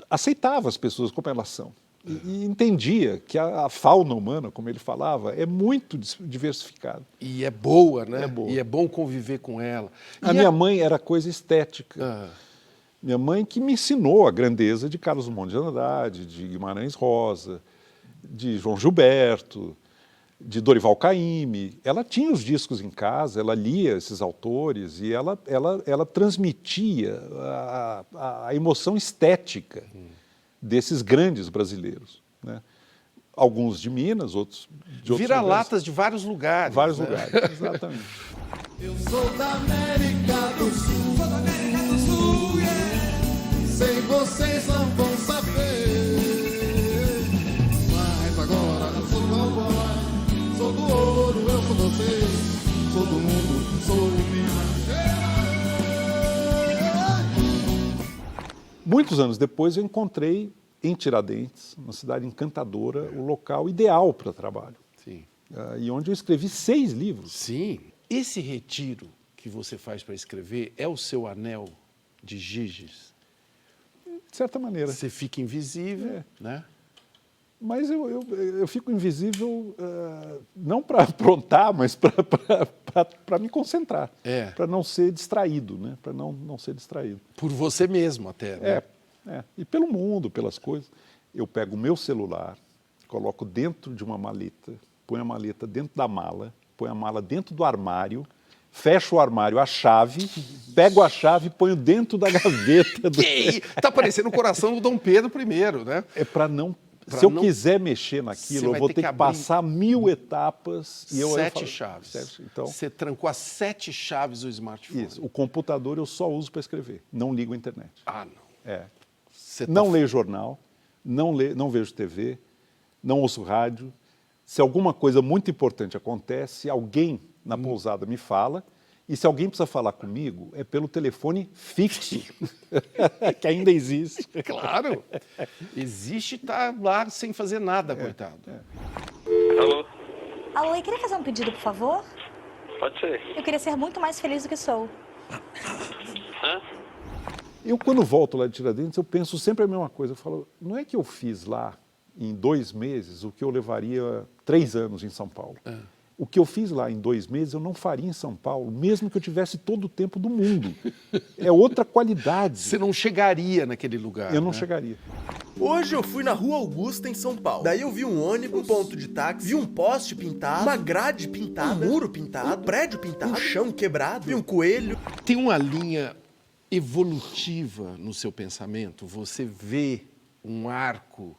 aceitava as pessoas como elas são. E entendia que a fauna humana, como ele falava, é muito diversificada. E é boa, né? É boa. E é bom conviver com ela. A minha mãe era coisa estética. Minha mãe que me ensinou a grandeza de Carlos Drummond de Andrade, de Guimarães Rosa, de João Gilberto, de Dorival Caymmi. Ela tinha os discos em casa, ela lia esses autores e ela transmitia a emoção estética desses grandes brasileiros, né? Alguns de Minas, outros de outros Vira-latas de vários lugares. Vários né? lugares, exatamente. Eu sou da América do Sul, sou da América do Sul, yeah. Sei vocês não vão saber, mas agora eu sou cowboy, sou do ouro, eu sou vocês, sou do mundo, sou Minas Gerais. Muitos anos depois eu encontrei em Tiradentes, uma cidade encantadora, o local ideal para trabalho. Sim. E onde eu escrevi 6 livros. Sim. Esse retiro que você faz para escrever é o seu anel de Giges? De certa maneira. Você fica invisível, né? Mas eu fico invisível não para aprontar, mas para me concentrar. Para não ser distraído, né? Para não ser distraído. Por você mesmo até, né? E pelo mundo, pelas coisas. Eu pego o meu celular, coloco dentro de uma maleta, ponho a maleta dentro da mala, ponho a mala dentro do armário, fecho o armário, a chave, pego a chave e ponho dentro da gaveta. Tá parecendo o coração do Dom Pedro I, né? É para não... Se eu quiser mexer naquilo, eu vou ter que passar 1000 etapas. E 7 chaves. Então, você trancou as 7 chaves do smartphone. Isso. O computador eu só uso para escrever. Não ligo a internet. Ah, não. Não leio jornal, não vejo TV, não ouço rádio. Se alguma coisa muito importante acontece, alguém na pousada me fala, e se alguém precisa falar comigo, é pelo telefone fixo, que ainda existe. Claro, existe e está lá sem fazer nada, coitado. Alô? Alô, eu queria fazer um pedido, por favor? Pode ser. Eu queria ser muito mais feliz do que sou. Hã? Eu, quando volto lá de Tiradentes, eu penso sempre a mesma coisa. Eu falo, não é que eu fiz lá, em 2 meses, o que eu levaria 3 anos em São Paulo. O que eu fiz lá em 2 meses, eu não faria em São Paulo, mesmo que eu tivesse todo o tempo do mundo. É outra qualidade. Você não chegaria naquele lugar. Eu não chegaria. Hoje eu fui na Rua Augusta, em São Paulo. Daí eu vi um ônibus, um ponto de táxi, vi um poste pintado, uma grade pintada, um muro pintado, um prédio pintado, um chão quebrado, vi um coelho. Tem uma linha evolutiva no seu pensamento? Você vê um arco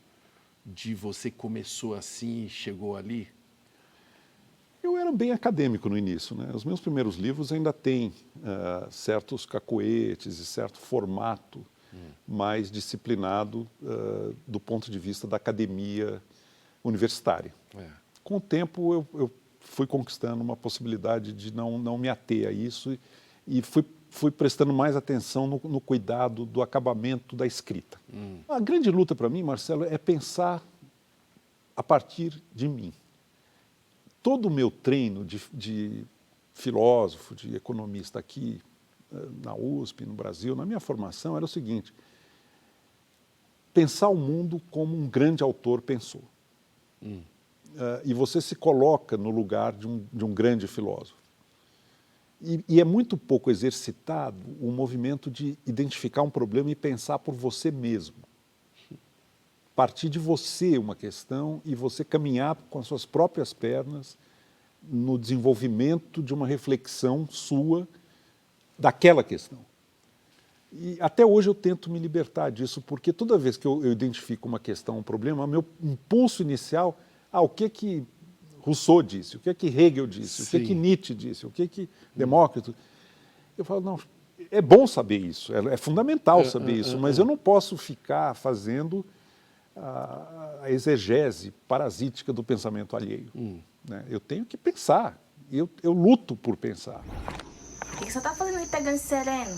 de você começou assim e chegou ali? Eu era bem acadêmico no início, né? Os meus primeiros livros ainda têm certos cacoetes e certo formato mais disciplinado do ponto de vista da academia universitária. Com o tempo, eu fui conquistando uma possibilidade de não me ater a isso e fui prestando mais atenção no cuidado do acabamento da escrita. A grande luta para mim, Marcelo, é pensar a partir de mim. Todo o meu treino de filósofo, de economista aqui na USP, no Brasil, na minha formação, era o seguinte: pensar o mundo como um grande autor pensou. E você se coloca no lugar de um grande filósofo. E é muito pouco exercitado o movimento de identificar um problema e pensar por você mesmo. Partir de você uma questão e você caminhar com as suas próprias pernas no desenvolvimento de uma reflexão sua daquela questão. E até hoje eu tento me libertar disso, porque toda vez que eu identifico uma questão, um problema, meu impulso inicial, o que Rousseau disse, o que Hegel disse, Sim. o que Nietzsche disse, o que Demócrito... Eu falo, não, é bom saber isso, é fundamental saber isso, mas eu não posso ficar fazendo a exegese parasítica do pensamento alheio. Né? Eu tenho que pensar, eu luto por pensar. O que você tá fazendo aí pegando sereno?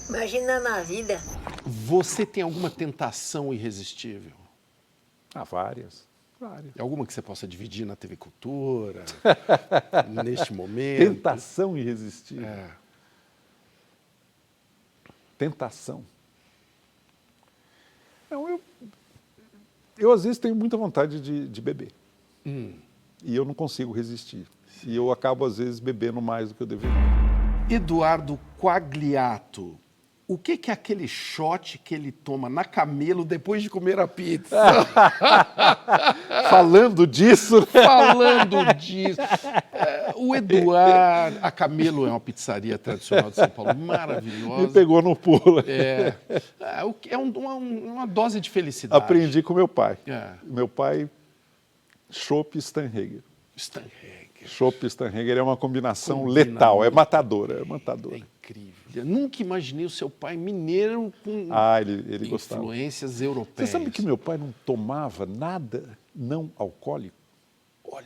Imaginando a vida. Você tem alguma tentação irresistível? Várias. Alguma que você possa dividir na TV Cultura, neste momento? Tentação irresistível. Tentação. Não, eu às vezes tenho muita vontade de beber. E eu não consigo resistir. E eu acabo, às vezes, bebendo mais do que eu deveria. Eduardo Quagliato, o que é aquele shot que ele toma na Camelo depois de comer a pizza? Falando disso. O Eduardo, a Camelo é uma pizzaria tradicional de São Paulo, maravilhosa. Me pegou no pulo. É uma dose de felicidade. Aprendi com meu pai. Meu pai, Chopp Steinheger. Chopp Steinheger é uma combinação letal, é matadora. É incrível. Eu nunca imaginei o seu pai mineiro com ele gostava. Influências europeias. Você sabe que meu pai não tomava nada não alcoólico? Olha.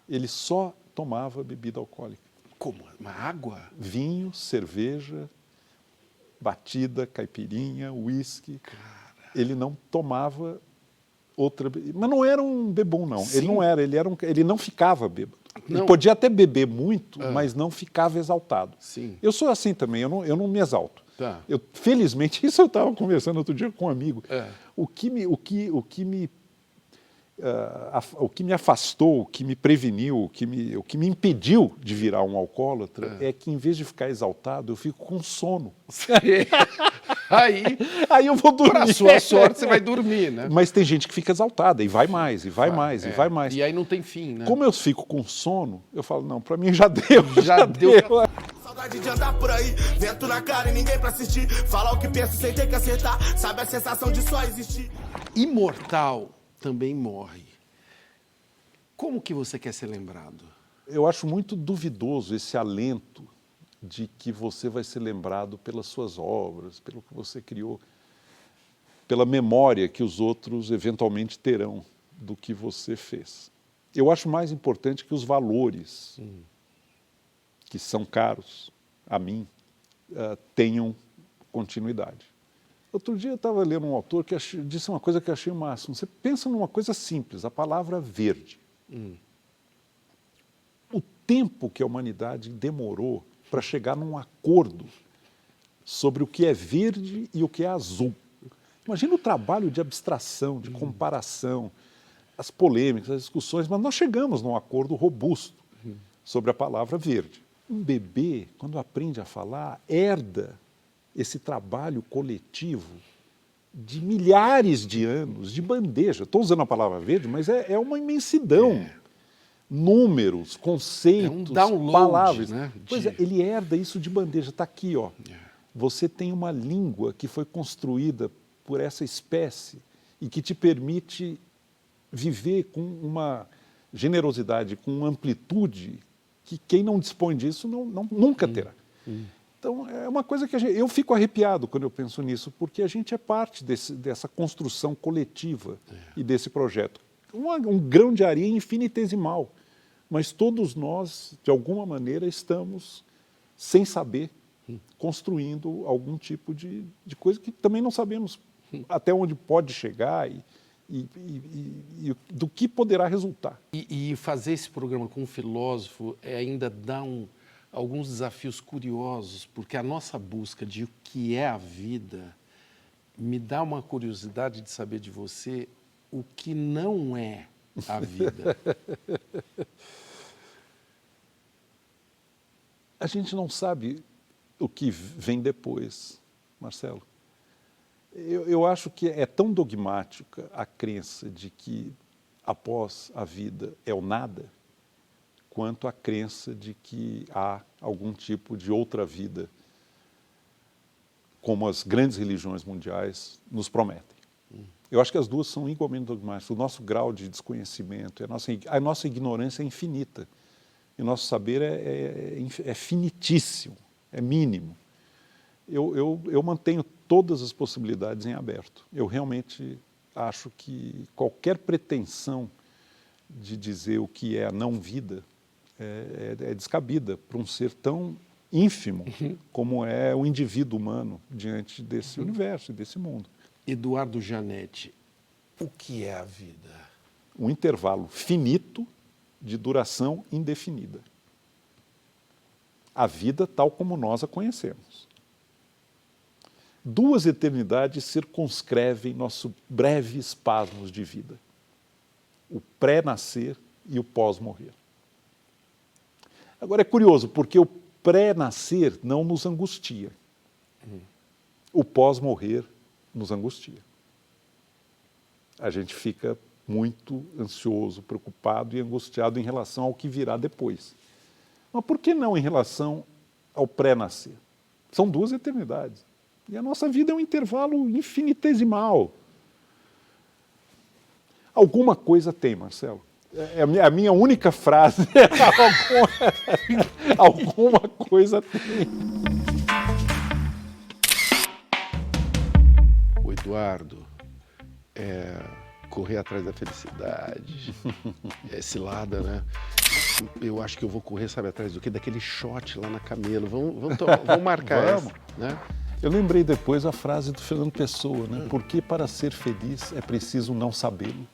Ele só tomava bebida alcoólica. Como? Uma água? Vinho, cerveja, batida, caipirinha, uísque. Ele não tomava outra bebida. Mas não era um bebum, não. Sim. Ele não era, ele não ficava bêbado. Não. Ele podia até beber muito, mas não ficava exaltado. Sim. Eu sou assim também, eu não me exalto. Felizmente, isso eu estava conversando outro dia com um amigo. O que me afastou, o que me preveniu, o que me impediu de virar um alcoólatra é que, em vez de ficar exaltado, eu fico com sono. Aí eu vou dormir. Para sua sorte, você vai dormir, né? Mas tem gente que fica exaltada e vai mais, e vai mais, e vai mais. E aí não tem fim, né? Como eu fico com sono, eu falo, não, para mim já deu. Já deu. Saudade de andar por aí, vento na cara e ninguém pra assistir. Falar o que penso sem ter que acertar, sabe a sensação de só existir. Imortal também morre. Como que você quer ser lembrado? Eu acho muito duvidoso esse alento de que você vai ser lembrado pelas suas obras, pelo que você criou, pela memória que os outros eventualmente terão do que você fez. Eu acho mais importante que os valores, que são caros a mim, tenham continuidade. Outro dia eu estava lendo um autor que disse uma coisa que eu achei o máximo. Você pensa numa coisa simples, a palavra verde. O tempo que a humanidade demorou para chegar num acordo sobre o que é verde e o que é azul. Imagina o trabalho de abstração, de comparação, as polêmicas, as discussões, mas nós chegamos num acordo robusto sobre a palavra verde. Um bebê, quando aprende a falar, herda esse trabalho coletivo de milhares de anos de bandeja. Estou usando a palavra verde, mas é uma imensidão. Números, conceitos, download, palavras. né, Pois é, ele herda isso de bandeja. Está aqui, ó. Você tem uma língua que foi construída por essa espécie e que te permite viver com uma generosidade, com uma amplitude que quem não dispõe disso nunca terá. Então, é uma coisa que eu fico arrepiado quando eu penso nisso, porque a gente é parte dessa construção coletiva e desse projeto. Um grão de areia infinitesimal, mas todos nós, de alguma maneira, estamos, sem saber, construindo algum tipo de coisa que também não sabemos até onde pode chegar e do que poderá resultar. E fazer esse programa com um filósofo ainda dá alguns desafios curiosos, porque a nossa busca de o que é a vida me dá uma curiosidade de saber de você o que não é a vida. A gente não sabe o que vem depois, Marcelo. Eu acho que é tão dogmática a crença de que após a vida é o nada, quanto a crença de que há algum tipo de outra vida, como as grandes religiões mundiais nos prometem. Eu acho que as duas são igualmente dogmáticas. O nosso grau de desconhecimento, a nossa ignorância é infinita. E o nosso saber é finitíssimo, é mínimo. Eu mantenho todas as possibilidades em aberto. Eu realmente acho que qualquer pretensão de dizer o que é a não-vida é descabida para um ser tão ínfimo como é o indivíduo humano diante desse universo e desse mundo. Eduardo Janetti, o que é a vida? Um intervalo finito de duração indefinida. A vida tal como nós a conhecemos. 2 eternidades circunscrevem nosso breve espasmos de vida. O pré-nascer e o pós-morrer. Agora é curioso, porque o pré-nascer não nos angustia. O pós-morrer nos angustia. A gente fica muito ansioso, preocupado e angustiado em relação ao que virá depois. Mas por que não em relação ao pré-nascer? São 2 eternidades. E a nossa vida é um intervalo infinitesimal. Alguma coisa tem, Marcelo. A minha única frase é alguma coisa tem. O Eduardo correr atrás da felicidade, cilada, né? Eu acho que eu vou correr, sabe, atrás do quê? Daquele shot lá na Camelo. Vamos marcar essa, né? Eu lembrei depois a frase do Fernando Pessoa, né? Porque para ser feliz é preciso não sabê-lo.